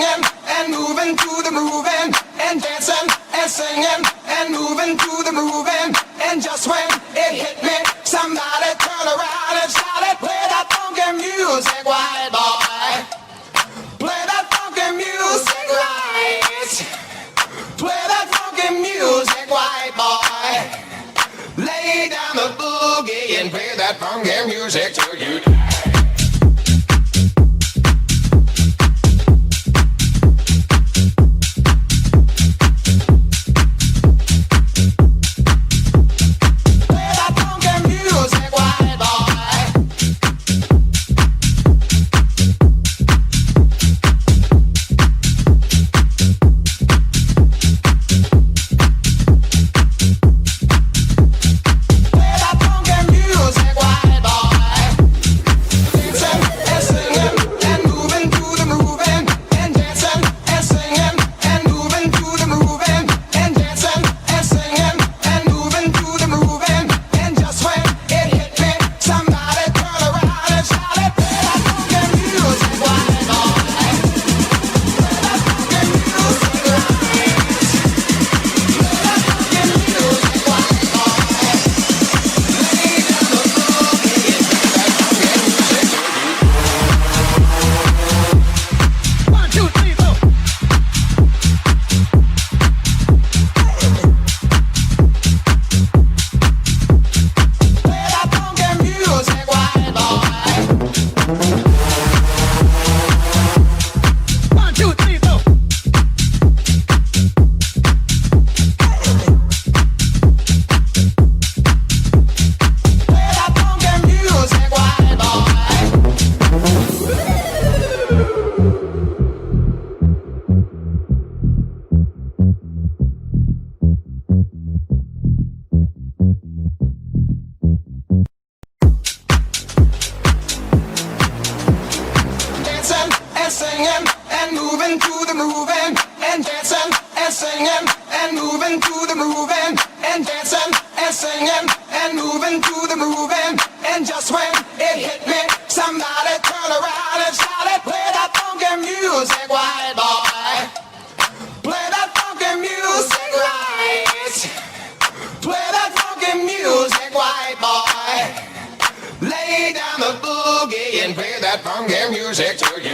singing and moving to the moving and dancing and singing and moving to the moving. And just when it hit me, somebody turn around and shouted, play that funky music, white boy. Play that funky music right. Play that funky music, white boy. Lay down the boogie and play that funky music till you die. Singing and moving to the moving and dancing and singing and moving to the moving and dancing and singing and moving to the moving. And just when it hit me, somebody turned around and shouted, play that funky music, white boy. Play that funky music right. Play that funky music, white boy. Lay down the boogie and play that funky music till you